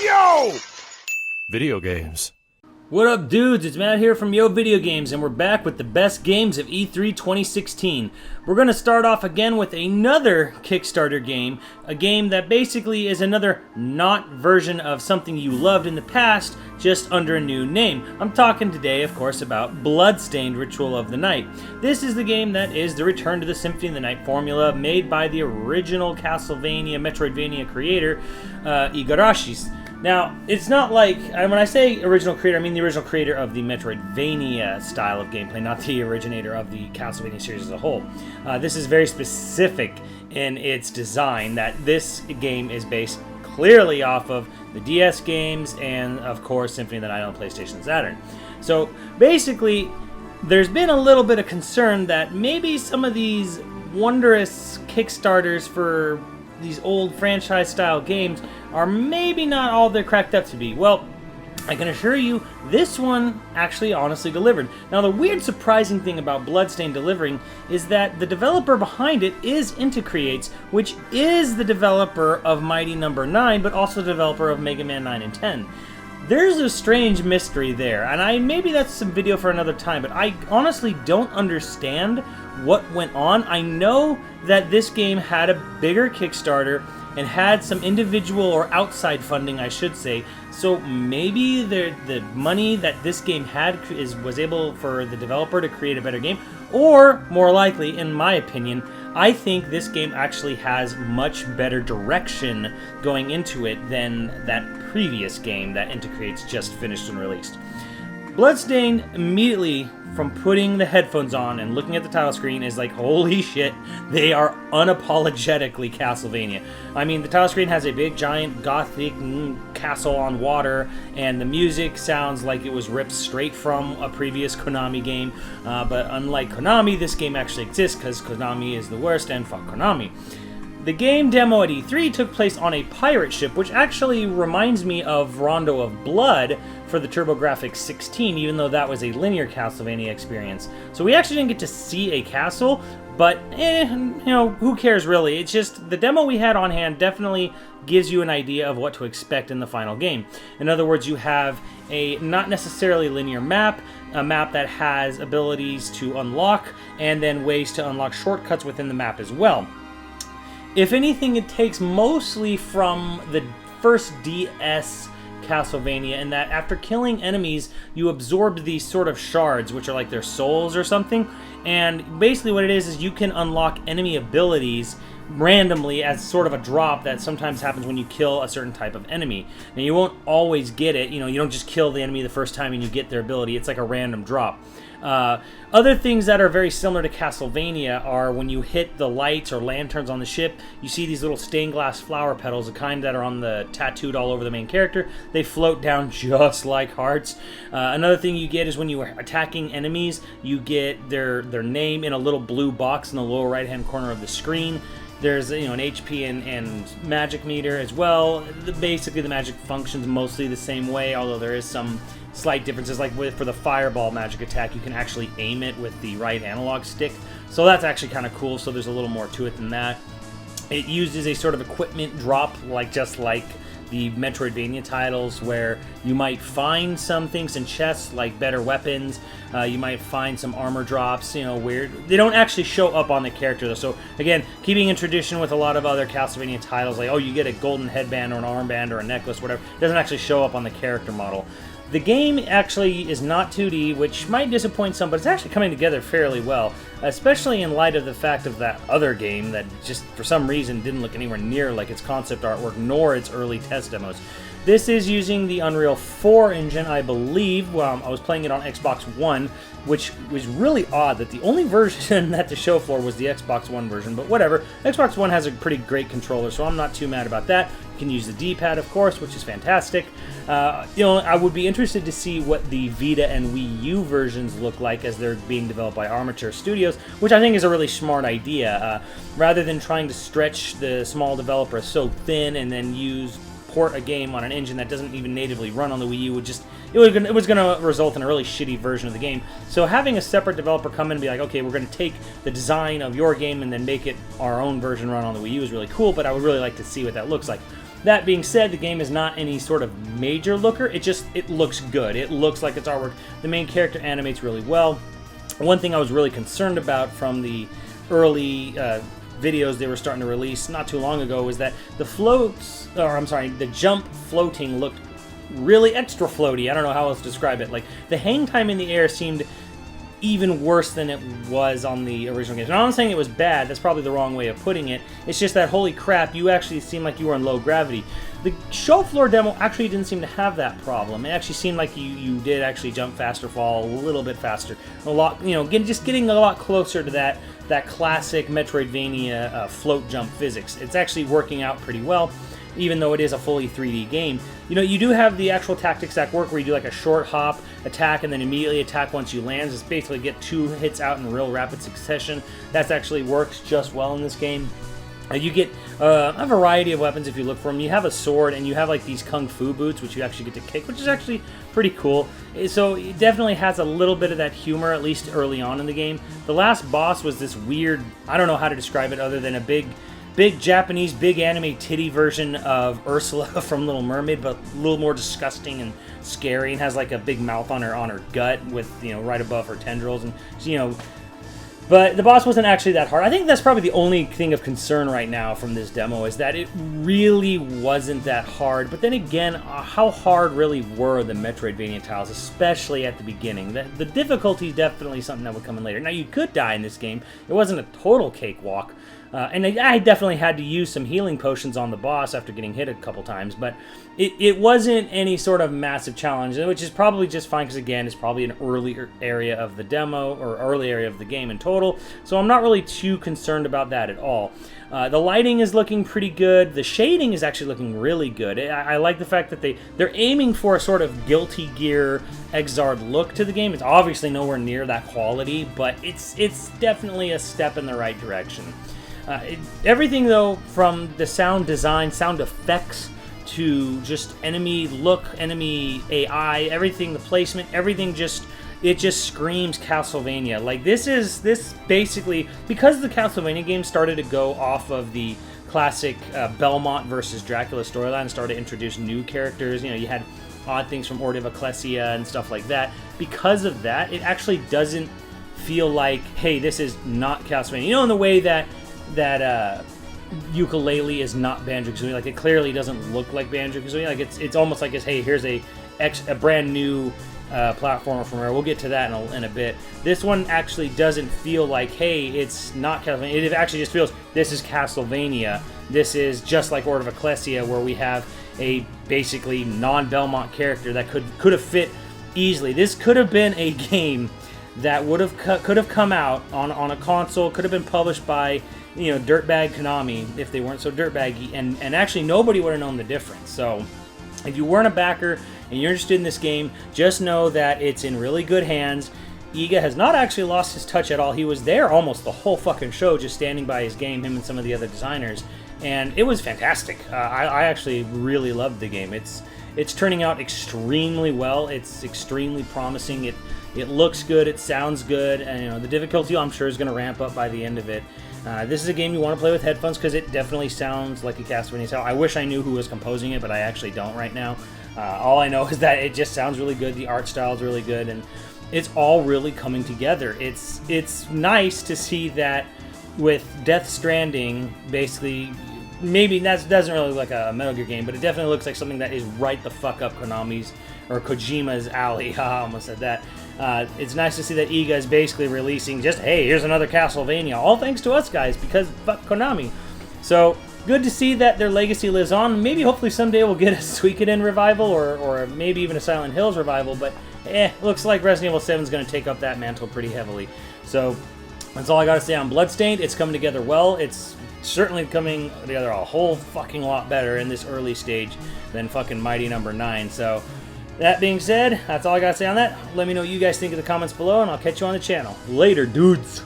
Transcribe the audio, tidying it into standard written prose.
Yo! Video games. What up, dudes? It's Matt here from YoVideogames, and we're back with the best games of E3 2016. We're going to start off again with another Kickstarter game, a game that basically is another not version of something you loved in the past, just under a new name. I'm talking today, of course, about Bloodstained Ritual of the Night. This is the game that is the return to the Symphony of the Night formula made by the original Castlevania, Metroidvania creator, Igarashi's. Now, it's not like, when I say original creator, I mean the original creator of the Metroidvania style of gameplay, not the originator of the Castlevania series as a whole. This is very specific in its design, that this game is based clearly off of the DS games and, of course, Symphony of the Night on PlayStation and Saturn. So, basically, there's been a little bit of concern that maybe some of these wondrous Kickstarters for these old franchise-style games are maybe not all they're cracked up to be. Well, I can assure you, this one actually honestly delivered. Now, the weird, surprising thing about Bloodstained delivering is that the developer behind it is Intercreates, which is the developer of Mighty Number 9, but also the developer of Mega Man 9 and 10. There's a strange mystery there, and maybe that's some video for another time, but I honestly don't understand what went on. I know that this game had a bigger Kickstarter and had some individual or outside funding, I should say, so maybe the money that this game had was able for the developer to create a better game, or more likely, in my opinion, I think this game actually has much better direction going into it than that previous game that Intercreates just finished and released. Bloodstained, immediately from putting the headphones on and looking at the title screen, is like, holy shit, they are unapologetically Castlevania. I mean, the title screen has a big, giant, gothic castle on water, and the music sounds like it was ripped straight from a previous Konami game. But unlike Konami, this game actually exists because Konami is the worst, and fuck Konami. The game demo at E3 took place on a pirate ship, which actually reminds me of Rondo of Blood for the TurboGrafx 16, even though that was a linear Castlevania experience. So we actually didn't get to see a castle, but who cares really? It's just the demo we had on hand definitely gives you an idea of what to expect in the final game. In other words, you have a not necessarily linear map, a map that has abilities to unlock, and then ways to unlock shortcuts within the map as well. If anything, it takes mostly from the first DS Castlevania, in that after killing enemies, you absorb these sort of shards, which are like their souls or something, and basically what it is you can unlock enemy abilities randomly as sort of a drop that sometimes happens when you kill a certain type of enemy. Now, you won't always get it, you don't just kill the enemy the first time and you get their ability. It's like a random drop. Other things that are very similar to Castlevania are when you hit the lights or lanterns on the ship, you see these little stained glass flower petals, the kind that are on the tattooed all over the main character. They float down just like hearts. Another thing you get is when you are attacking enemies, you get their name in a little blue box in the lower right hand corner of the screen. There's an HP and magic meter as well. Basically, the magic functions mostly the same way, although there is some slight differences. Like for the fireball magic attack, you can actually aim it with the right analog stick, so that's actually kind of cool. So there's a little more to it than that. It uses a sort of equipment drop, just like the Metroidvania titles, where you might find some things in chests, like better weapons. You might find some armor drops, weird. They don't actually show up on the character, though. So, again, keeping in tradition with a lot of other Castlevania titles, like, you get a golden headband or an armband or a necklace, whatever. It doesn't actually show up on the character model. The game actually is not 2D, which might disappoint some, but it's actually coming together fairly well, especially in light of the fact of that other game that just, for some reason, didn't look anywhere near like its concept artwork nor its early test demos. This is using the Unreal 4 engine, I believe. Well, I was playing it on Xbox One, which was really odd that the only version that the show for was the Xbox One version, but whatever. Xbox One has a pretty great controller, so I'm not too mad about that. You can use the D-pad, of course, which is fantastic. I would be interested to see what the Vita and Wii U versions look like as they're being developed by Armature Studios, which I think is a really smart idea. Rather than trying to stretch the small developer so thin and then port a game on an engine that doesn't even natively run on the Wii U, it was going to result in a really shitty version of the game. So having a separate developer come in and be like, okay, we're going to take the design of your game and then make it our own version run on the Wii U is really cool, but I would really like to see what that looks like. That being said, the game is not any sort of major looker. It looks good. It looks like it's artwork. The main character animates really well. One thing I was really concerned about from the early videos they were starting to release not too long ago was that the jump floating looked really extra floaty. I don't know how else to describe it. Like, the hang time in the air seemed even worse than it was on the original games. Now, I'm not saying it was bad. That's probably the wrong way of putting it. It's just that, holy crap, you actually seemed like you were in low gravity. The show floor demo actually didn't seem to have that problem. It actually seemed like you did actually jump faster, fall a little bit faster. A lot, just getting a lot closer to that classic Metroidvania float jump physics. It's actually working out pretty well, even though it is a fully 3D game. You do have the actual tactics that work where you do like a short hop, attack, and then immediately attack once you land. It's basically get 2 hits out in real rapid succession. That actually works just well in this game. You get a variety of weapons if you look for them. You have a sword, and you have like these kung fu boots, which you actually get to kick, which is actually pretty cool. So it definitely has a little bit of that humor, at least early on in the game. The last boss was this weird, I don't know how to describe it other than a big Japanese, big anime titty version of Ursula from Little Mermaid, but a little more disgusting and scary, and has like a big mouth on her gut with, right above her tendrils, and but the boss wasn't actually that hard. I think that's probably the only thing of concern right now from this demo, is that it really wasn't that hard. But then again, how hard really were the Metroidvania tiles, especially at the beginning? The difficulty is definitely something that would come in later. Now, you could die in this game. It wasn't a total cakewalk. And I definitely had to use some healing potions on the boss after getting hit a couple times, but it wasn't any sort of massive challenge, which is probably just fine, because again, it's probably an earlier area of the demo, or early area of the game in total, so I'm not really too concerned about that at all. The lighting is looking pretty good. The shading is actually looking really good. I like the fact that they're aiming for a sort of Guilty Gear Exard look to the game. It's obviously nowhere near that quality, but it's definitely a step in the right direction. Everything, though, from the sound design, sound effects, to just enemy look, enemy AI, everything, the placement, everything it just screams Castlevania. Like, this basically, because the Castlevania game started to go off of the classic Belmont versus Dracula storyline and started to introduce new characters. You had odd things from Order of Ecclesia and stuff like that. Because of that, it actually doesn't feel like, hey, this is not Castlevania. In the way that Ukulele is not Banjo-Kazooie. Like, it clearly doesn't look like Banjo-Kazooie. Like, it's almost like hey, here's a brand new platformer from Rare. We'll get to that in a bit. This one actually doesn't feel like, hey, it's not Castlevania. It actually just feels, this is Castlevania. This is just like Order of Ecclesia, where we have a basically non-Belmont character that could have fit easily. This could have been a game that could have come out on a console, could have been published by dirtbag Konami if they weren't so dirtbaggy, and actually nobody would have known the difference. So if you weren't a backer and you're interested in this game, just know that it's in really good hands. Iga has not actually lost his touch at all. He was there almost the whole fucking show, just standing by his game, him and some of the other designers, and it was fantastic. I actually really loved the game. It's turning out extremely well. It's extremely promising. It looks good, it sounds good, and the difficulty, I'm sure, is going to ramp up by the end of it. This is a game you want to play with headphones, because it definitely sounds like a Castlevania style. I wish I knew who was composing it, but I actually don't right now. All I know is that it just sounds really good, the art style is really good, and it's all really coming together. It's nice to see that with Death Stranding, basically, maybe that doesn't really look like a Metal Gear game, but it definitely looks like something that is right the fuck up Konami's, or Kojima's alley. I almost said that. It's nice to see that Iga is basically releasing just, hey, here's another Castlevania, all thanks to us guys, because fuck Konami. So, good to see that their legacy lives on. Maybe, hopefully, someday we'll get a Suikoden revival, or maybe even a Silent Hills revival, but looks like Resident Evil 7 is going to take up that mantle pretty heavily. So, that's all I got to say on Bloodstained. It's coming together well. It's certainly coming together a whole fucking lot better in this early stage than fucking Mighty Number 9, so... That being said, that's all I gotta say on that. Let me know what you guys think in the comments below, and I'll catch you on the channel. Later, dudes!